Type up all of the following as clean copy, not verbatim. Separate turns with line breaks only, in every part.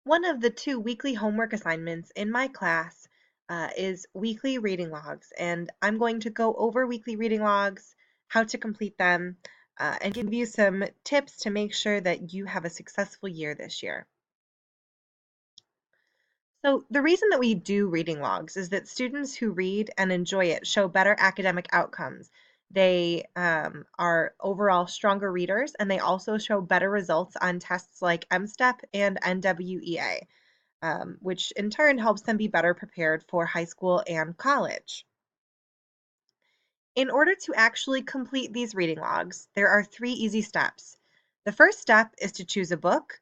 One of the two weekly homework assignments in my class is weekly reading logs, and I'm going to go over weekly reading logs, how to complete them, and give you some tips to make sure that you have a successful year this year. So the reason that we do reading logs is that students who read and enjoy it show better academic outcomes. They are overall stronger readers, and they also show better results on tests like MSTEP and NWEA. Which in turn helps them be better prepared for high school and college. In order to actually complete these reading logs, there are 3 easy steps. The first step is to choose a book.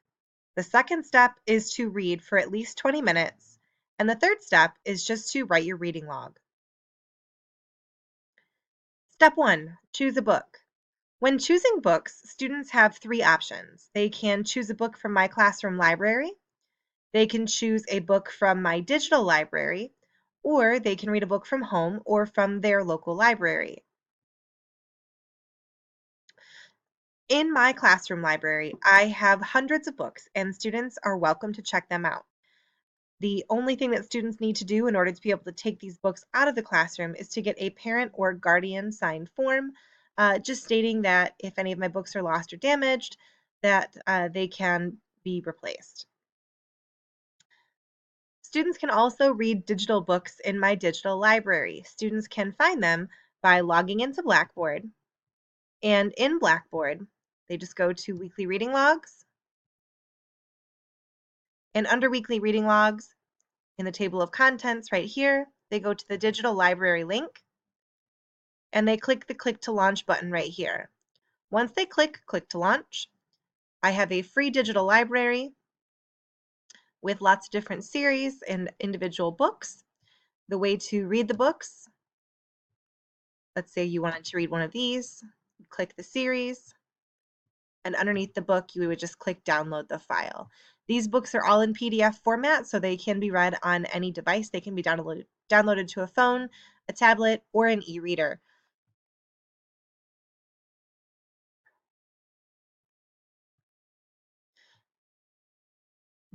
The second step is to read for at least 20 minutes. And the third step is just to write your reading log. Step 1, choose a book. When choosing books, students have 3 options. They can choose a book from my classroom library, they can choose a book from my digital library, or they can read a book from home or from their local library. In my classroom library, I have hundreds of books, and students are welcome to check them out. The only thing that students need to do in order to be able to take these books out of the classroom is to get a parent or guardian signed form, just stating that if any of my books are lost or damaged, that they can be replaced. Students can also read digital books in my digital library. Students can find them by logging into Blackboard. And in Blackboard, they just go to Weekly Reading Logs. And under Weekly Reading Logs, in the table of contents right here, they go to the digital library link. And they click the Click to Launch button right here. Once they click to Launch, I have a free digital library with lots of different series and individual books. The way to read the books, let's say you wanted to read one of these, click the series, and underneath the book, you would just click download the file. These books are all in PDF format, so they can be read on any device. They can be downloaded to a phone, a tablet, or an e-reader.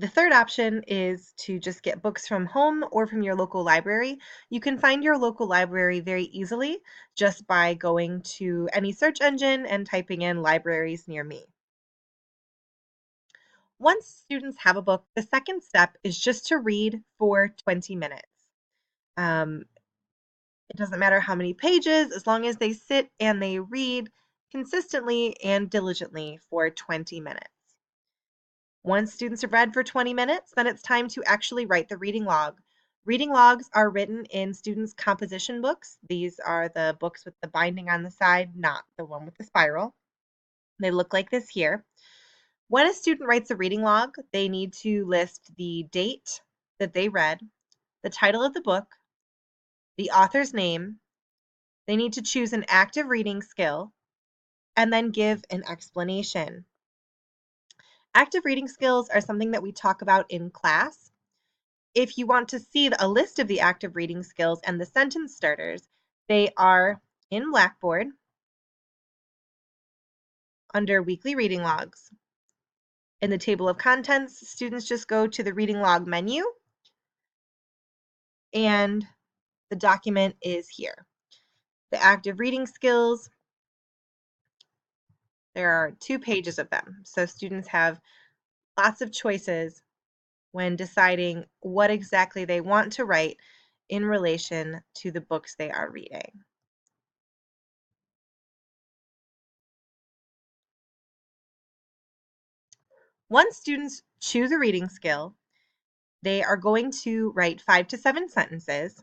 The third option is to just get books from home or from your local library. You can find your local library very easily just by going to any search engine and typing in libraries near me. Once students have a book, the second step is just to read for 20 minutes. Um, it doesn't matter how many pages, as long as they sit and they read consistently and diligently for 20 minutes. Once students have read for 20 minutes, then it's time to actually write the reading log. Reading logs are written in students' composition books. These are the books with the binding on the side, not the one with the spiral. They look like this here. When a student writes a reading log, they need to list the date that they read, the title of the book, the author's name. They need to choose an active reading skill and then give an explanation. Active reading skills are something that we talk about in class. If you want to see a list of the active reading skills and the sentence starters, they are in Blackboard under weekly reading logs. In the table of contents, students just go to the reading log menu and the document is here. The active reading skills, there are 2 pages of them. So students have lots of choices when deciding what exactly they want to write in relation to the books they are reading. Once students choose a reading skill, they are going to write 5 to 7 sentences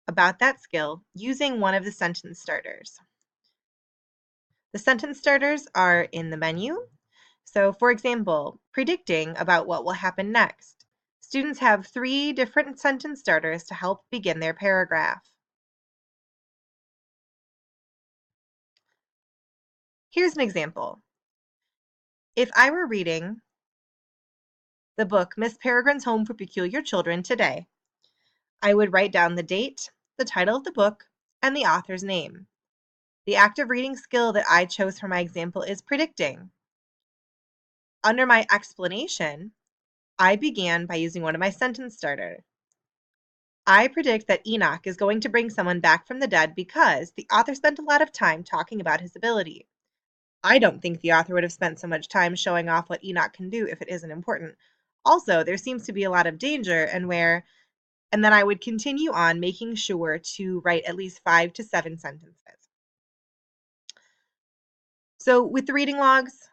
about that skill using one of the sentence starters. The sentence starters are in the menu. So for example, predicting about what will happen next. Students have 3 different sentence starters to help begin their paragraph. Here's an example. If I were reading the book Miss Peregrine's Home for Peculiar Children today, I would write down the date, the title of the book, and the author's name. The active reading skill that I chose for my example is predicting. Under my explanation, I began by using one of my sentence starters. I predict that Enoch is going to bring someone back from the dead because the author spent a lot of time talking about his ability. I don't think the author would have spent so much time showing off what Enoch can do if it isn't important. Also, there seems to be a lot of danger and then I would continue on making sure to write at least 5 to 7 sentences. So with the reading logs,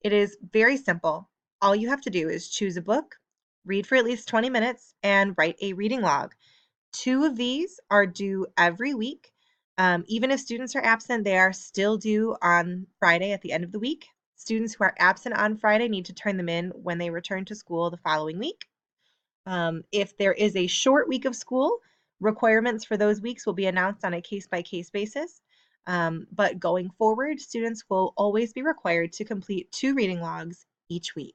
it is very simple. All you have to do is choose a book, read for at least 20 minutes, and write a reading log. 2 of these are due every week. Even if students are absent, they are still due on Friday at the end of the week. Students who are absent on Friday need to turn them in when they return to school the following week. If there is a short week of school, requirements for those weeks will be announced on a case-by-case basis. But going forward, students will always be required to complete 2 reading logs each week.